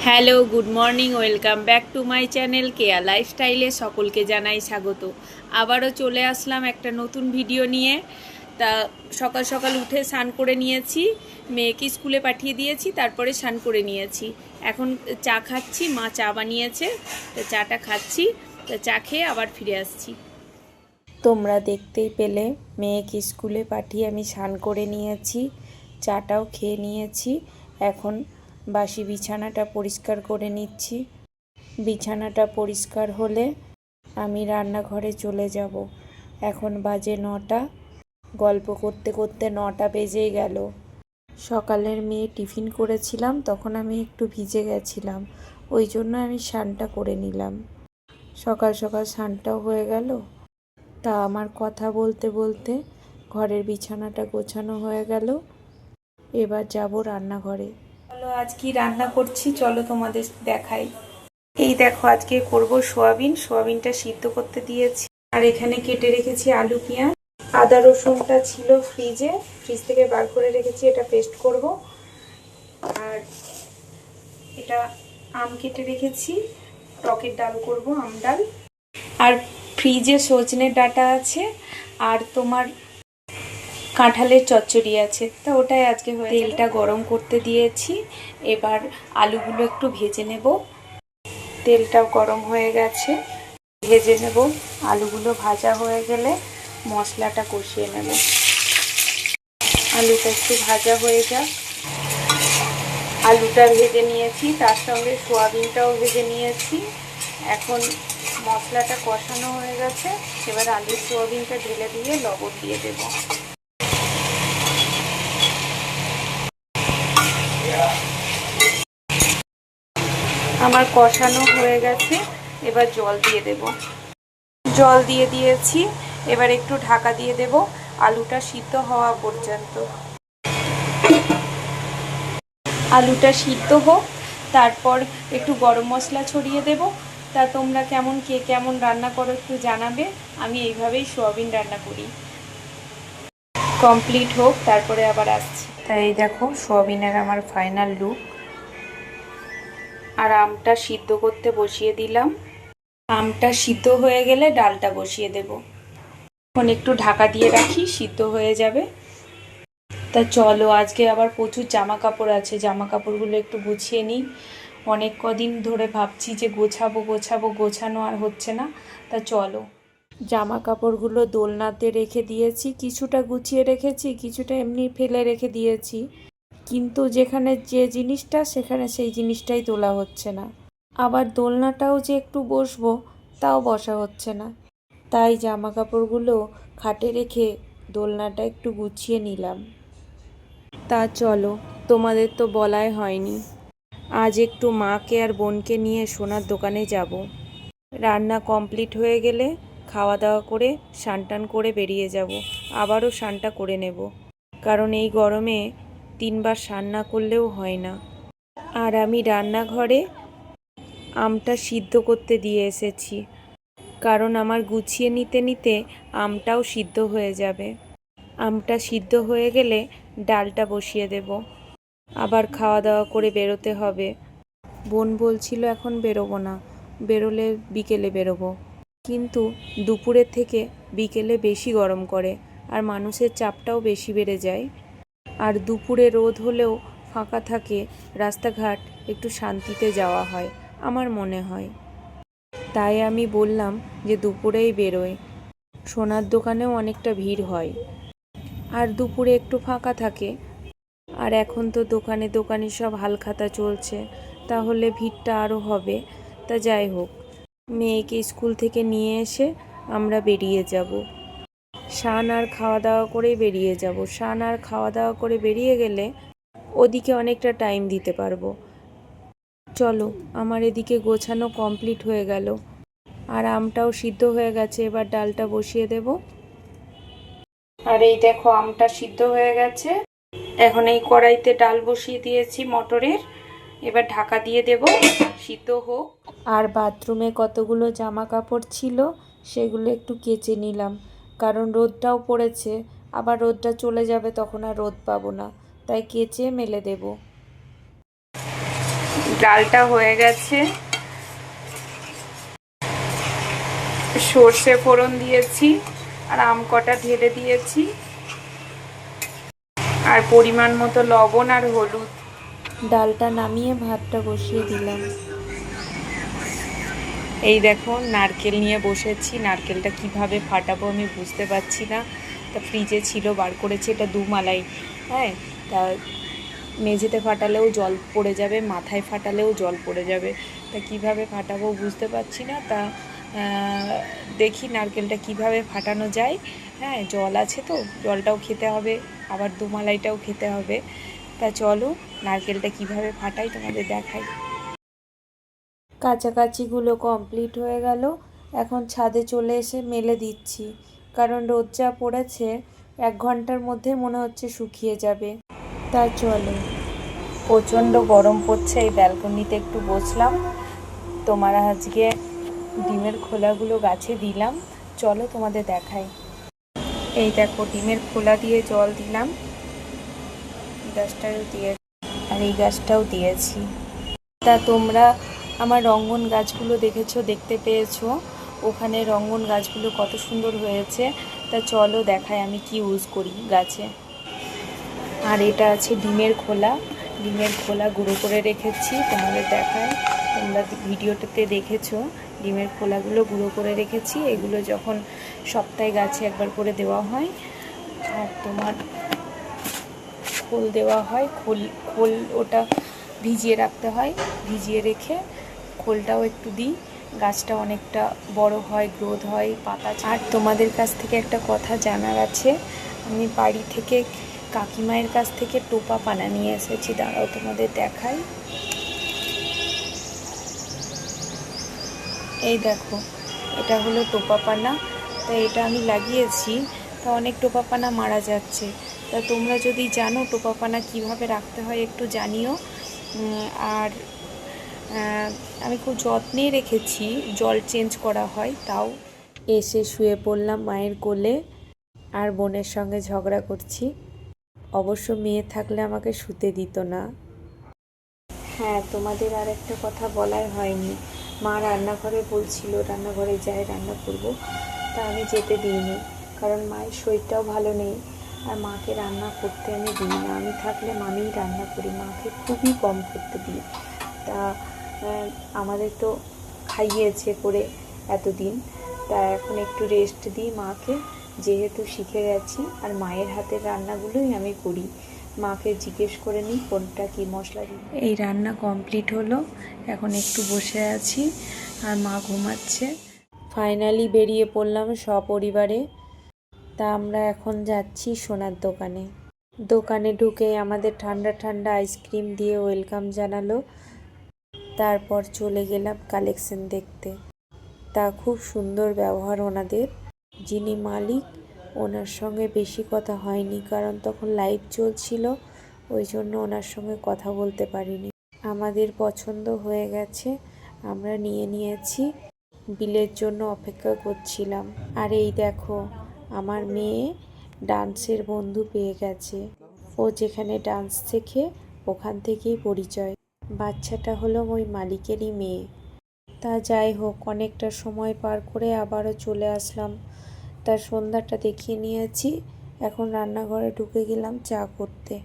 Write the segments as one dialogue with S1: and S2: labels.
S1: Hello, good morning, welcome back to my channel Keya লাইফস্টাইলে সকলকে জানাই স্বাগত। আবারও চলে আসলাম একটা নতুন ভিডিও নিয়ে। তা সকাল সকাল উঠে স্নান করে নিয়েছি, মেয়েকে স্কুলে পাঠিয়ে দিয়েছি, তারপরে স্নান করে নিয়েছি। এখন চা খাচ্ছি, মা চা বানিয়েছে, তা চাটা খাচ্ছি, তা চা খেয়ে আবার ফিরে আসছি। তোমরা দেখতেই পেলে মেয়েকে স্কুলে পাঠিয়ে আমি স্নান করে নিয়েছি, চাটাও খেয়ে নিয়েছি। এখন বাসি বিছানাটা পরিষ্কার করে নিচ্ছি। বিছানাটা পরিষ্কার হলে আমি রান্নাঘরে চলে যাব। এখন বাজে 9টা, গল্প করতে করতে 9টা বেজেই গেল। সকালের মেয়ে টিফিন করেছিলাম, তখন আমি একটু ভিজে গেছিলাম, ওই জন্য আমি স্নানটা করে নিলাম। সকাল সকাল স্নানটাও হয়ে গেল। তা আমার কথা বলতে বলতে ঘরের বিছানাটা গোছানো হয়ে গেল। এবার যাব রান্নাঘরে। চলো আজ কি রান্না করছি, চলো তোমাদের দেখাই। এই দেখো, আজকে করব সোয়াবিনটা সিদ্ধ করতে দিয়েছি। আর এখানে কেটে রেখেছি আলু, পেঁয়াজ, আদা রসুনটা ছিল ফ্রিজ থেকে বার করে রেখেছি, এটা পেস্ট করব। আর এটা আম কেটে রেখেছি, টকের ডাল করব, আম ডাল। আর ফ্রিজে সজনের ডাঁটা আছে, আর তোমার কাঁঠালের চচ্চড়ি আছে, তা ওটাই আজকে হয়ে। তেলটা গরম করতে দিয়েছি, এবার আলুগুলো একটু ভেজে নেব। তেলটাও গরম হয়ে গেছে, ভেজে নেব। আলুগুলো ভাজা হয়ে গেলে মশলাটা কষিয়ে নেব। আলুটা একটু ভাজা হয়ে যাক। আলুটা ভেজে নিয়েছি, তার সঙ্গে সোয়াবিনটাও ভেজে নিয়েছি। এখন মশলাটা কষানো হয়ে গেছে, এবার আলু সোয়াবিনটা ঢেলে দিয়ে লবণ দিয়ে দেব। আমার কষানো হয়ে গেছে, এবার জল দিয়ে দেব। জল দিয়ে দিয়েছি, এবার একটু ঢাকা দিয়ে দেব আলুটা সিদ্ধ হওয়া পর্যন্ত। আলুটা সিদ্ধ হোক, তারপর একটু গরম মশলা ছড়িয়ে দেব। তা তোমরা কে কেমন রান্না করো একটু জানাবে। আমি এইভাবেই সোয়াবিন রান্না করি। কমপ্লিট হোক, তারপরে আবার আসছি। তাই এই দেখো সোয়াবিনের আমার ফাইনাল লুক। আর আমটা সিদ্ধ করতে বসিয়ে দিলাম। আমটা সিদ্ধ হয়ে গেলে ডালটা বসিয়ে দেব। এখন একটু ঢাকা দিয়ে রাখি, সিদ্ধ হয়ে যাবে। তা চলো, আজকে আবার প্রচুর জামা কাপড় আছে, জামা কাপড়গুলো একটু গুছিয়ে নিই। অনেক কদিন ধরে ভাবছি যে গোছানো আর হচ্ছে না। তা চলো, জামা কাপড়গুলো দোলনাতে রেখে দিয়েছি, কিছুটা গুছিয়ে রেখেছি, কিছুটা এমনি ফেলে রেখে দিয়েছি। কিন্তু যেখানে যে জিনিসটা, সেখানে সেই জিনিসটাই তোলা হচ্ছে না। আবার দোলনাটাও যে একটু বসবো, তাও বসা হচ্ছে না। তাই জামা কাপড়গুলো খাটে রেখে দোলনাটা একটু গুছিয়ে নিলাম। তা চলো, তোমাদের তো বলাই হয়নি, আজ একটু মাকে আর বোনকে নিয়ে সোনার দোকানে যাব। রান্না কমপ্লিট হয়ে গেলে খাওয়া দাওয়া করে স্নান টান করে বেরিয়ে যাব। আবারও স্নানটা করে নেব, কারণ এই গরমে 3বার স্নান না করলেও হয় না। আর আমি রান্নাঘরে আমটা সিদ্ধ করতে দিয়ে এসেছি, কারণ আমার গুছিয়ে নিতে নিতে আমটাও সিদ্ধ হয়ে যাবে। আমটা সিদ্ধ হয়ে গেলে ডালটা বসিয়ে দেব। আবার খাওয়া দাওয়া করে বেরোতে হবে। বোন বলছিল এখন বেরোবো না, বেরোলে বিকেলে বেরোবো। কিন্তু দুপুরের থেকে বিকেলে বেশি গরম করে, আর মানুষের চাপটাও বেশি বেড়ে যায়। আর দুপুরে রোদ হলেও ফাঁকা থাকে, রাস্তাঘাট একটু শান্তিতে যাওয়া হয় আমার মনে হয়। তাই আমি বললাম যে দুপুরেই বেরোয়, সোনার দোকানেও অনেকটা ভিড় হয়, আর দুপুরে একটু ফাঁকা থাকে। আর এখন তো দোকানে দোকানে সব হালখাতা চলছে, তাহলে ভিড়টা আরও হবে। তা যাই হোক, মেয়েকে স্কুল থেকে নিয়ে এসে আমরা বেরিয়ে যাব। স্নান আর খাওয়া দাওয়া করেই বেরিয়ে যাব। স্নান আর খাওয়া দাওয়া করে বেরিয়ে গেলে ওদিকে অনেকটা টাইম দিতে পারবো। চলো, আমার এদিকে গোছানো কমপ্লিট হয়ে গেল, আর আমটাও সিদ্ধ হয়ে গেছে, এবার ডালটা বসিয়ে দেব। আর এই দেখো, আমটা সিদ্ধ হয়ে গেছে। এখন এই কড়াইতে ডাল বসিয়ে দিয়েছি মটরের, এবার ঢাকা দিয়ে দেব, সিদ্ধ হোক। আর বাথরুমে কতগুলো জামা কাপড় ছিল, সেগুলো একটু কেচে নিলাম, কারণ রোদটাও পড়েছে, আবার রোদটা চলে যাবে, তখন আর রোদ পাবো না, তাই কেচে মেলে দেব। ডালটা হয়ে গেছে, সর্ষে ফোড়ন দিয়েছি আর আম কটা ঢেলে দিয়েছি আর পরিমাণ মতো লবণ আর হলুদ। ডালটা নামিয়ে ভাতটা বসিয়ে দিলাম। এই দেখো নারকেল নিয়ে বসেছি, নারকেলটা কিভাবে ফাটাবো আমি বুঝতে পারছি না। তা ফ্রিজে ছিল, বার করেছি, এটা দুমালাই। হ্যাঁ, তা মেঝেতে ফাটালেও জল পড়ে যাবে, মাথায় ফাটালেও জল পড়ে যাবে, তা কিভাবে ফাটাবো বুঝতে পারছি না। তা দেখি নারকেলটা কিভাবে ফাটানো যায়। হ্যাঁ, জল আছে তো, জলটাও খেতে হবে, আবার দুমালাইটাও খেতে হবে। তা চলো নারকেলটা কিভাবে ফাটাই তোমাদের দেখাই। কাছাকাছিগুলো কমপ্লিট হয়ে গেল, এখন ছাদে চলে এসে মেলে দিচ্ছি, কারণ রোদ যা পড়েছে 1 ঘন্টার মধ্যে মনে হচ্ছে শুকিয়ে যাবে। তা চলো, প্রচণ্ড গরম পড়ছে, এই ব্যালকনিতে একটু বসলাম। তোমার আজকে ডিমের খোলাগুলো গাছে দিলাম, চলো তোমাদের দেখাই। এই দেখো ডিমের খোলা দিয়ে জল দিলাম, গাছটাও দিয়ে আর এই গাছটাও দিয়েছি। তা তোমরা আমার রঙ্গন গাছগুলো দেখতে পেয়েছো, ওখানে রঙ্গন গাছগুলো কত সুন্দর হয়েছে। তা চলো দেখাই আমি কি ইউজ করি গাছে। আর এটা আছে ডিমের খোলা, ডিমের খোলা গুঁড়ো করে রেখেছি, তোমাদের দেখায়। তোমরা ভিডিওটাতে দেখেছো ডিমের খোলাগুলো গুঁড়ো করে রেখেছি। এগুলো যখন সপ্তাহে গাছে একবার করে দেওয়া হয়, আর তোমার খোল দেওয়া হয়, খোল ওটা ভিজিয়ে রাখতে হয়, ভিজিয়ে রেখে খোলটাও একটু দিই, গাছটা অনেকটা বড় হয়, গ্রোথ হয়, পাতা। আর তোমাদের কাছ থেকে একটা কথা জানার আছে, আমি বাড়ি থেকে কাকিমায়ের কাছ থেকে টোপা পানা নিয়ে এসেছি, দাঁড়াও তোমাদের দেখাই। এই দেখো এটা হলো টোপা পানা, তা এটা আমি লাগিয়েছি, তা অনেক টোপা পানা মারা যাচ্ছে। তা তোমরা যদি জানো টোপা পানা কীভাবে রাখতে হয় একটু জানিও। আর আমি খুব যত্নে রেখেছি, জল চেঞ্জ করা হয়। তাও এসে শুয়ে পড়লাম মায়ের কোলে, আর বোনের সঙ্গে ঝগড়া করছি। অবশ্য মেয়ে থাকলে আমাকে শুতে দিত না। হ্যাঁ, তোমাদের আর একটা কথা বলাই হয়নি, মা রান্নাঘরে বলছিল রান্নাঘরে যাই রান্না করব, তা আমি যেতে দিইনি, কারণ মায়ের শরীরটাও ভালো নেই, আর মাকে রান্না করতে আমি দিই না। আমি থাকলে মামিই রান্না করি, মাকে খুবই কম করতে দিই। তা আমাদের তো খাইয়েছে করে এতদিন, তা এখন একটু রেস্ট দিই মাকে, যেহেতু শিখে গেছি। আর মায়ের হাতের রান্নাগুলোই আমি করি, মাকে জিজ্ঞেস করে নিই কোনটা কী মশলা দিই। এই রান্না কমপ্লিট হলো, এখন একটু বসে আছি, আর মা ঘুমাচ্ছে। ফাইনালি বেরিয়ে পড়লাম সপরিবারে। তা আমরা এখন যাচ্ছি সোনার দোকানে। দোকানে ঢুকে আমাদের ঠান্ডা ঠান্ডা আইসক্রিম দিয়ে ওয়েলকাম জানালো। তারপর চলে গেলাম কালেকশন দেখতে। তা খুব সুন্দর ব্যবহার ওনাদের, যিনি মালিক ওনার সঙ্গে বেশি কথা হয়নি, কারণ তখন লাইভ চলছিল, ওই জন্য ওনার সঙ্গে কথা বলতে পারিনি। আমাদের পছন্দ হয়ে গেছে, আমরা নিয়ে নিয়েছি, বিলের জন্য অপেক্ষা করছিলাম। আর এই দেখো আমার মেয়ে ডান্সের বন্ধু পেয়ে গেছে, ও যেখানে ডান্স শেখে ওখান থেকেই পরিচয়। বাচ্চাটা হলো ওই মালিকেরই মেয়ে। তা যাই হোক, অনেকটা সময় পার করে আবারও চলে আসলাম। তার সন্ধ্যাটা দেখিয়ে নিয়েছি, এখন রান্নাঘরে ঢুকে গেলাম চা করতে।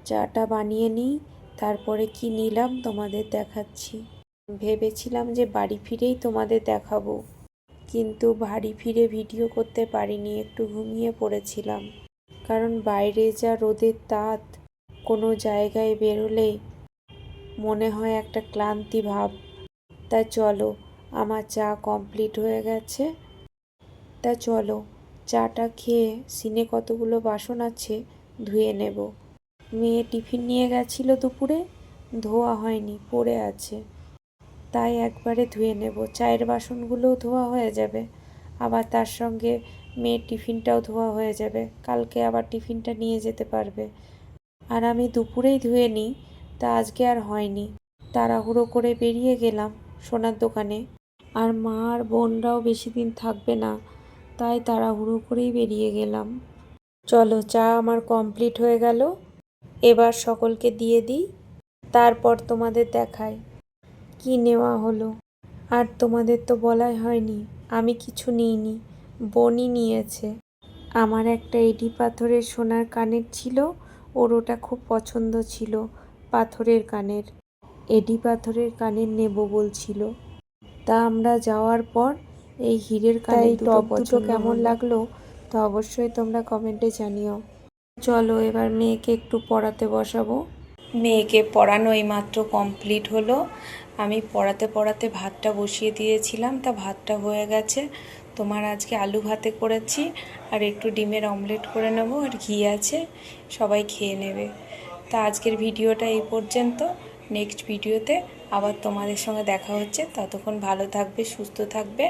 S1: চাটা বানিয়ে নিই, তারপরে কি নিলাম তোমাদের দেখাচ্ছি। ভেবেছিলাম যে বাড়ি ফিরেই তোমাদের দেখাবো, কিন্তু বাড়ি ফিরে ভিডিও করতে পারিনি, একটু ঘুমিয়ে পড়েছিলাম, কারণ বাইরে যা রোদের তাপ, কোনো জায়গায় বেরোলে মনে হয় একটা ক্লান্তি ভাব। তা চলো, আমার চা কমপ্লিট হয়ে গেছে। তা চলো চাটা খেয়ে সিনে কতগুলো বাসন আছে ধুয়ে নেব। মেয়ে টিফিন নিয়ে গেছিলো দুপুরে, ধোয়া হয়নি, পড়ে আছে, তাই একবারে ধুয়ে নেব। চায়ের বাসনগুলোও ধোয়া হয়ে যাবে, আবার তার সঙ্গে মেয়ের টিফিনটাও ধোয়া হয়ে যাবে, কালকে আবার টিফিনটা নিয়ে যেতে পারবে। আর আমি দুপুরেই ধুয়ে নিই, তা আজকে আর হয়নি। তাড়াহুড়ো করে বেরিয়ে গেলাম সোনার দোকানে, আর মা আর বোনরাও বেশি দিন থাকবে না, তাই তাড়াহুড়ো করেই বেরিয়ে গেলাম। চলো চা আমার কমপ্লিট হয়ে গেল, এবার সকলকে দিয়ে দিই। তারপর তোমাদের দেখাই কি নেওয়া হলো। আর তোমাদের তো বলাই হয়নি, আমি কিছু নিইনি, বোনই নিয়েছে। আমার একটা এডি পাথরের সোনার কানের ছিল, ওর ওটা খুব পছন্দ ছিল, পাথরের কানের, এডি পাথরের কানের নেব বলছিল। তা আমরা যাওয়ার পর এই হীরের কানের দুটো কেমন লাগলো তো অবশ্যই তোমরা কমেন্টে জানিও। চলো এবার মেয়েকে একটু পড়াতে বসাবো। মেয়েকে পড়ানো এইমাত্র কমপ্লিট হলো। আমি পড়াতে পড়াতে ভাতটা বসিয়ে দিয়েছিলাম, তা ভাতটা হয়ে গেছে। তোমার আজকে আলু ভাতে করেছি, আর একটু ডিমের অমলেট করে নেবো, আর ঘি আছে, সবাই খেয়ে নেবে। তা আজকের ভিডিওটা এই পর্যন্ত। নেক্সট ভিডিওতে আবার তোমাদের সঙ্গে দেখা হচ্ছে। ততক্ষণ ভালো থাকবে, সুস্থ থাকবে।